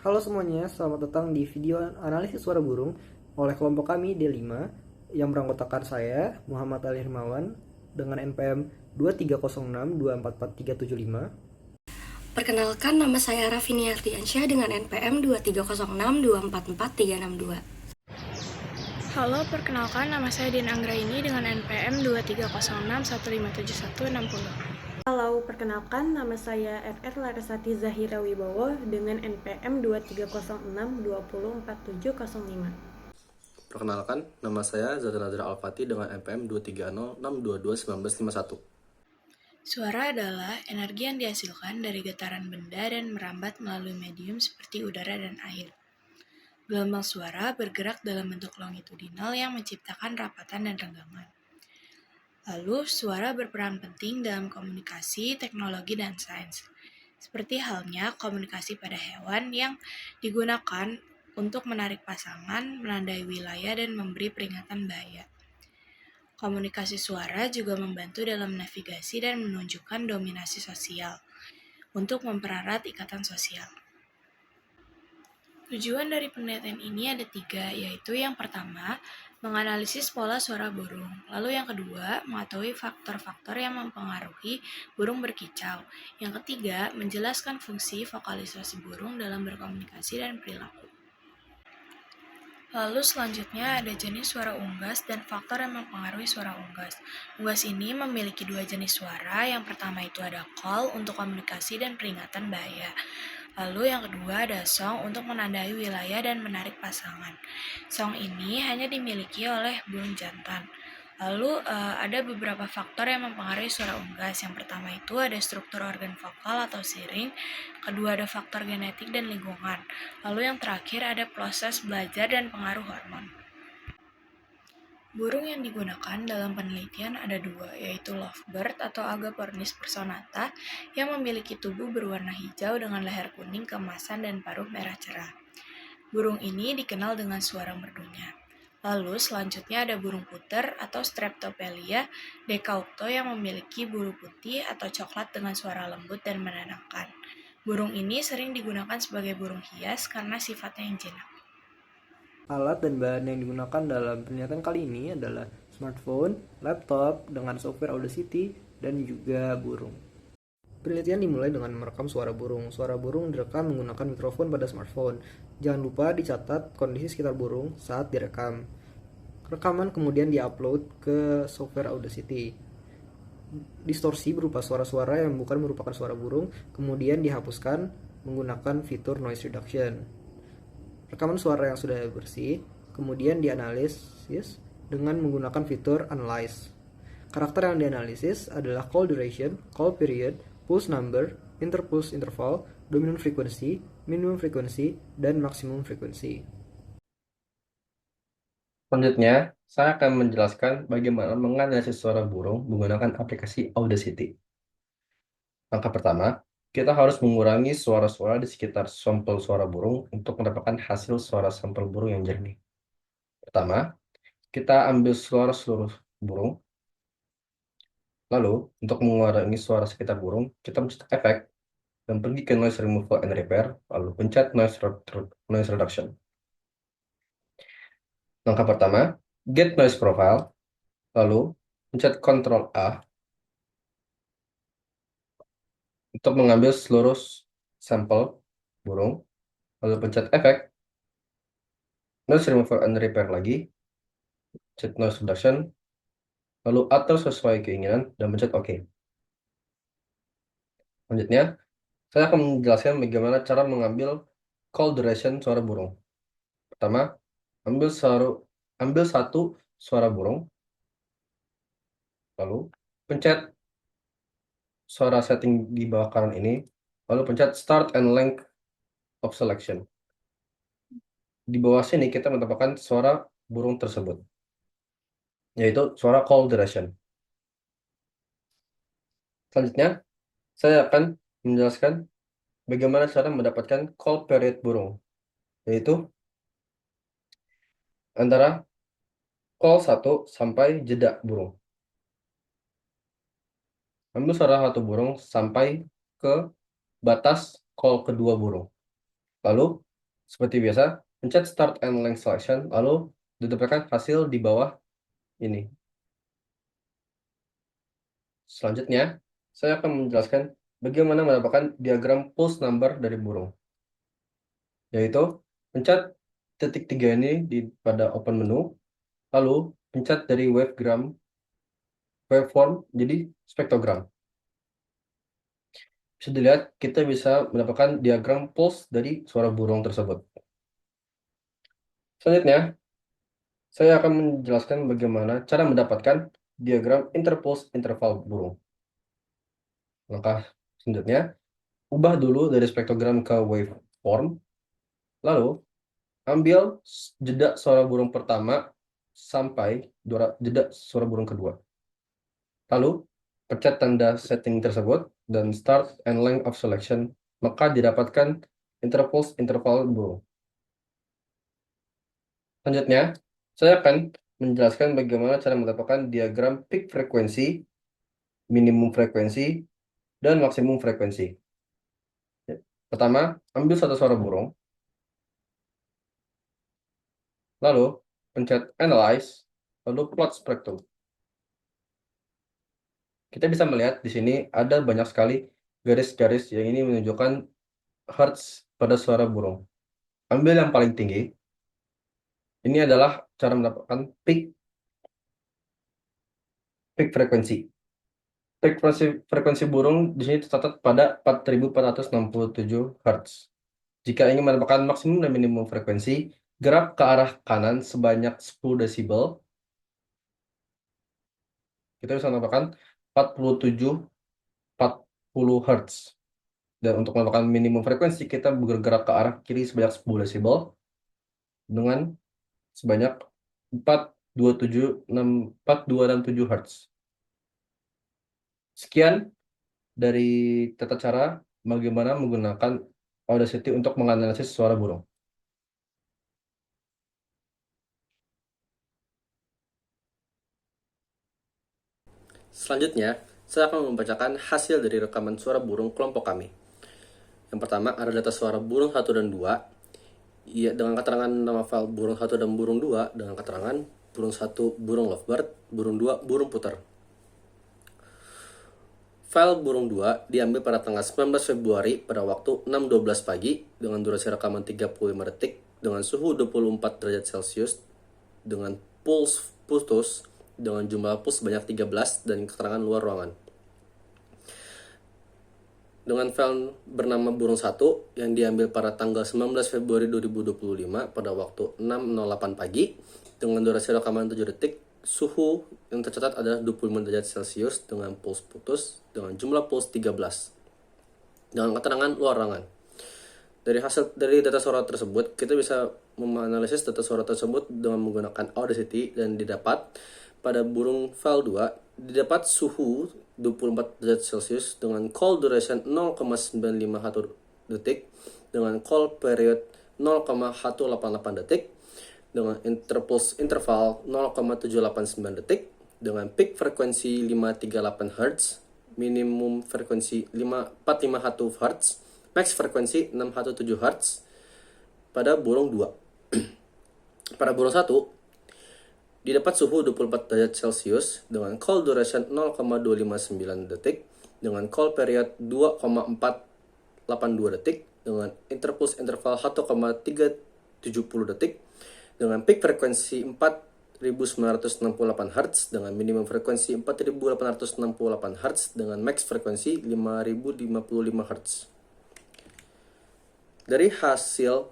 Halo semuanya, selamat datang di video analisis suara burung oleh kelompok kami D5 yang beranggotakan saya, Muhammad Ali Hermawan, dengan NPM 2306244375. Perkenalkan, nama saya Rafini Ardiansyah dengan NPM 2306244362. Halo, perkenalkan nama saya Dian Anggraini dengan NPM 2306157160. Halo, perkenalkan nama saya FR Larasati Zahira Wibowo dengan NPM 2306204705. Perkenalkan, nama saya Zata Nadra Alfati dengan NPM 23062221951. Suara adalah energi yang dihasilkan dari getaran benda dan merambat melalui medium seperti udara dan air. Gelombang suara bergerak dalam bentuk longitudinal yang menciptakan rapatan dan renggangan. Lalu, suara berperan penting dalam komunikasi, teknologi, dan sains. Seperti halnya komunikasi pada hewan yang digunakan untuk menarik pasangan, menandai wilayah, dan memberi peringatan bahaya. Komunikasi suara juga membantu dalam navigasi dan menunjukkan dominasi sosial untuk mempererat ikatan sosial. Tujuan dari penelitian ini ada 3, yaitu yang pertama, menganalisis pola suara burung. Lalu yang kedua, mengetahui faktor-faktor yang mempengaruhi burung berkicau. Yang ketiga, menjelaskan fungsi vokalisasi burung dalam berkomunikasi dan perilaku. Lalu selanjutnya ada jenis suara unggas dan faktor yang mempengaruhi suara unggas. Unggas ini memiliki 2 jenis suara. Yang pertama itu ada call untuk komunikasi dan peringatan bahaya. Lalu yang kedua ada song untuk menandai wilayah dan menarik pasangan. Song ini hanya dimiliki oleh burung jantan. Lalu ada beberapa faktor yang mempengaruhi suara unggas. Yang pertama itu ada struktur organ vokal atau siring. Kedua ada faktor genetik dan lingkungan. Lalu yang terakhir ada proses belajar dan pengaruh hormon. Burung yang digunakan dalam penelitian ada 2, yaitu lovebird atau Agapornis personata yang memiliki tubuh berwarna hijau dengan leher kuning keemasan dan paruh merah cerah. Burung ini dikenal dengan suara merdunya. Lalu selanjutnya ada burung puter atau Streptopelia decaucto yang memiliki bulu putih atau coklat dengan suara lembut dan menenangkan. Burung ini sering digunakan sebagai burung hias karena sifatnya yang jinak. Alat dan bahan yang digunakan dalam penelitian kali ini adalah smartphone, laptop dengan software Audacity, dan juga burung. Penelitian dimulai dengan merekam suara burung. Suara burung direkam menggunakan mikrofon pada smartphone. Jangan lupa dicatat kondisi sekitar burung saat direkam. Rekaman kemudian diupload ke software Audacity. Distorsi berupa suara-suara yang bukan merupakan suara burung kemudian dihapuskan menggunakan fitur noise reduction. Rekaman suara yang sudah bersih kemudian dianalisis dengan menggunakan fitur analyze. Karakter yang dianalisis adalah call duration, call period, pulse number, interpulse interval, dominant frequency, minimum frequency, dan maximum frequency. Selanjutnya, saya akan menjelaskan bagaimana menganalisis suara burung menggunakan aplikasi Audacity. Langkah pertama, kita harus mengurangi suara-suara di sekitar sampel suara burung untuk mendapatkan hasil suara sampel burung yang jernih. Pertama, kita ambil suara seluruh burung. Lalu, untuk mengurangi suara sekitar burung, kita mencet efek dan pergi ke noise removal and repair, lalu pencet noise reduction. Langkah pertama, get noise profile, lalu pencet Ctrl A untuk mengambil seluruh sampel burung, lalu pencet efek, noise removal and repair lagi, pencet noise reduction, lalu atur sesuai keinginan dan pencet OK. Selanjutnya, saya akan menjelaskan bagaimana cara mengambil call duration suara burung. Pertama, ambil satu suara burung, lalu pencet suara setting di bawah kanan ini, lalu pencet Start and Length of Selection. Di bawah sini kita mendapatkan suara burung tersebut, yaitu suara call duration. Selanjutnya, saya akan menjelaskan bagaimana cara mendapatkan call period burung, yaitu antara call 1 sampai jeda burung. Ambil suara satu burung sampai ke batas call kedua burung. Lalu Seperti biasa, pencet Start and Length Selection, lalu didapatkan hasil di bawah ini. Selanjutnya, saya akan menjelaskan bagaimana mendapatkan diagram pulse number dari burung. Yaitu, pencet titik 3 ini pada open menu, lalu pencet dari waveform jadi spektrogram. Bisa dilihat, kita bisa mendapatkan diagram pulse dari suara burung tersebut. Selanjutnya, saya akan menjelaskan bagaimana cara mendapatkan diagram interpulse interval burung. Langkah selanjutnya, ubah dulu dari spektrogram ke waveform, lalu ambil jeda suara burung pertama sampai jeda suara burung kedua. Lalu, pencet tanda setting tersebut dan Start and Length of Selection, maka didapatkan interpulse interval burung. Selanjutnya, saya akan menjelaskan bagaimana cara mendapatkan diagram peak frekuensi, minimum frekuensi, dan maksimum frekuensi. Pertama, ambil satu suara burung, lalu pencet Analyze, lalu Plot Spectrum. Kita bisa melihat di sini ada banyak sekali garis-garis yang ini menunjukkan hertz pada suara burung. Ambil yang paling tinggi. Ini adalah cara mendapatkan peak frekuensi. Frekuensi burung di sini tercatat pada 4467 Hz. Jika ingin mendapatkan maksimum dan minimum frekuensi, gerak ke arah kanan sebanyak 10 desibel. Kita bisa mendapatkan 40 Hz. Dan untuk mendapatkan minimum frekuensi, kita bergerak ke arah kiri sebanyak 10 desibel dengan sebanyak 4267 Hz. Sekian dari tata cara bagaimana menggunakan Audacity untuk menganalisis suara burung. Selanjutnya, saya akan membacakan hasil dari rekaman suara burung kelompok kami. Yang pertama ada data suara burung 1 dan 2, ya, dengan keterangan nama file burung 1 dan burung 2, dengan keterangan burung 1 burung lovebird, burung 2 burung puter. File burung 2 diambil pada tanggal 19 Februari pada waktu 6.12 pagi dengan durasi rekaman 35 detik dengan suhu 24 derajat Celcius dengan pulse putus dengan jumlah pulse sebanyak 13 dan keterangan luar ruangan. Dengan file bernama burung 1 yang diambil pada tanggal 19 Februari 2025 pada waktu 6.08 pagi dengan durasi rekaman 7 detik, suhu yang tercatat adalah 25 derajat Celcius dengan pulse putus dengan jumlah pulse 13 dengan keterangan luar ruangan. Dari data suara tersebut, kita bisa menganalisis data suara tersebut dengan menggunakan Audacity dan didapat pada burung file 2 didapat suhu 24 derajat Celcius dengan call duration 0,951 detik dengan call period 0,188 detik dengan interpulse interval 0,789 detik dengan peak frekuensi 538 Hz, minimum frekuensi 451 Hz, max frekuensi 617 Hz pada burung 2. Pada burung 1 didapat suhu 24 derajat Celcius dengan call duration 0,259 detik dengan call period 2,482 detik dengan interpulse interval 1,370 detik dengan peak frekuensi 4968 Hz dengan minimum frekuensi 4868 Hz dengan max frekuensi 5055 Hz. Dari hasil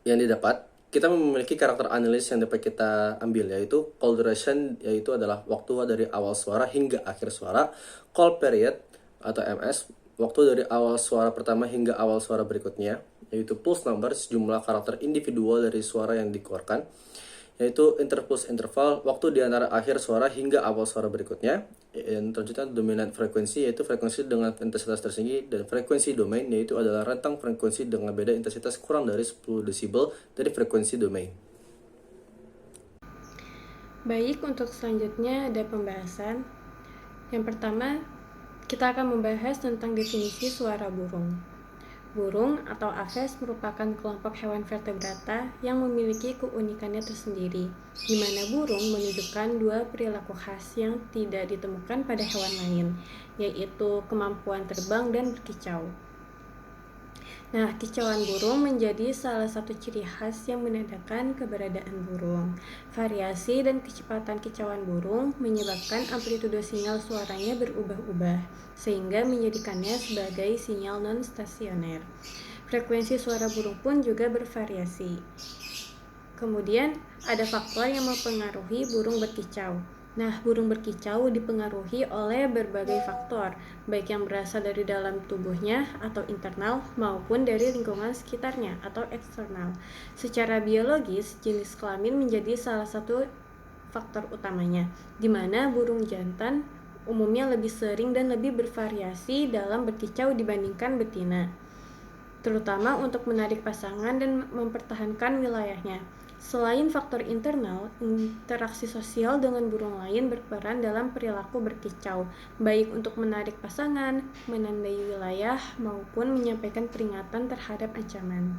yang didapat, kita memiliki karakter analis yang dapat kita ambil, yaitu call duration, yaitu adalah waktu dari awal suara hingga akhir suara, call period atau MS, waktu dari awal suara pertama hingga awal suara berikutnya, yaitu pulse number, sejumlah karakter individual dari suara yang dikeluarkan, yaitu interpulse interval, waktu di antara akhir suara hingga awal suara berikutnya, dan selanjutnya dominant frekuensi, yaitu frekuensi dengan intensitas tertinggi, dan frekuensi domain, yaitu adalah rentang frekuensi dengan beda intensitas kurang dari 10 desibel dari frekuensi domain. Baik, untuk selanjutnya ada pembahasan. Yang pertama, kita akan membahas tentang definisi suara burung. Burung atau aves merupakan kelompok hewan vertebrata yang memiliki keunikannya tersendiri, di mana burung menunjukkan dua perilaku khas yang tidak ditemukan pada hewan lain, yaitu kemampuan terbang dan berkicau. Nah, kicauan burung menjadi salah satu ciri khas yang menandakan keberadaan burung. Variasi dan kecepatan kicauan burung menyebabkan amplitudo sinyal suaranya berubah-ubah, sehingga menjadikannya sebagai sinyal non-stasioner. Frekuensi suara burung pun juga bervariasi. Kemudian, ada faktor yang mempengaruhi burung berkicau. Nah, burung berkicau dipengaruhi oleh berbagai faktor, baik yang berasal dari dalam tubuhnya atau internal maupun dari lingkungan sekitarnya atau eksternal. Secara biologis, jenis kelamin menjadi salah satu faktor utamanya, di mana burung jantan umumnya lebih sering dan lebih bervariasi dalam berkicau dibandingkan betina, terutama untuk menarik pasangan dan mempertahankan wilayahnya. Selain faktor internal, interaksi sosial dengan burung lain berperan dalam perilaku berkicau, baik untuk menarik pasangan, menandai wilayah, maupun menyampaikan peringatan terhadap ancaman.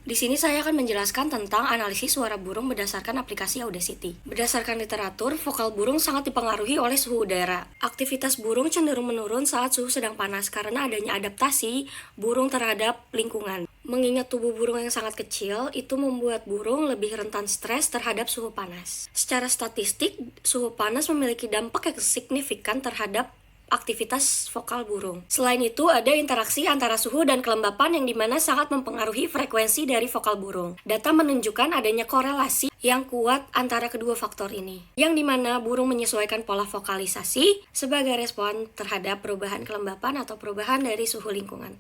Di sini saya akan menjelaskan tentang analisis suara burung berdasarkan aplikasi Audacity. Berdasarkan literatur, vokal burung sangat dipengaruhi oleh suhu udara. Aktivitas burung cenderung menurun saat suhu sedang panas karena adanya adaptasi burung terhadap lingkungan. Mengingat tubuh burung yang sangat kecil, itu membuat burung lebih rentan stres terhadap suhu panas. Secara statistik, suhu panas memiliki dampak yang signifikan terhadap aktivitas vokal burung. Selain itu, ada interaksi antara suhu dan kelembapan yang dimana sangat mempengaruhi frekuensi dari vokal burung. Data menunjukkan adanya korelasi yang kuat antara kedua faktor ini, yang dimana burung menyesuaikan pola vokalisasi sebagai respon terhadap perubahan kelembapan atau perubahan dari suhu lingkungan.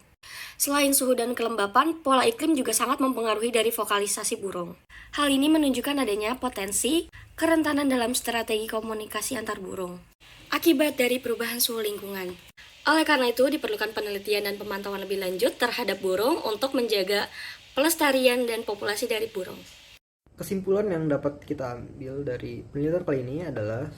Selain suhu dan kelembapan, pola iklim juga sangat mempengaruhi dari vokalisasi burung. Hal ini menunjukkan adanya potensi kerentanan dalam strategi komunikasi antar burung akibat dari perubahan suhu lingkungan. Oleh karena itu, diperlukan penelitian dan pemantauan lebih lanjut terhadap burung untuk menjaga pelestarian dan populasi dari burung. Kesimpulan yang dapat kita ambil dari penelitian kali ini adalah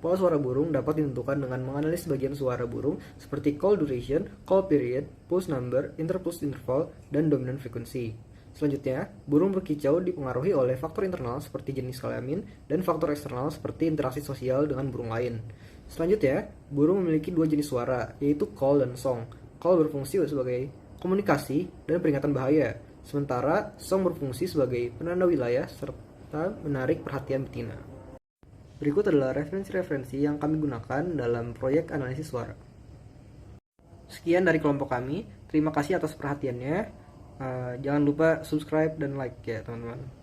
pola suara burung dapat ditentukan dengan menganalisis bagian suara burung seperti call duration, call period, pulse number, interpulse interval, dan dominant frequency. Selanjutnya, burung berkicau dipengaruhi oleh faktor internal seperti jenis kelamin dan faktor eksternal seperti interaksi sosial dengan burung lain. Selanjutnya, burung memiliki dua jenis suara, yaitu call dan song. Call berfungsi sebagai komunikasi dan peringatan bahaya, sementara song berfungsi sebagai penanda wilayah serta menarik perhatian betina. Berikut adalah referensi-referensi yang kami gunakan dalam proyek analisis suara. Sekian dari kelompok kami, terima kasih atas perhatiannya. Jangan lupa subscribe dan like ya teman-teman.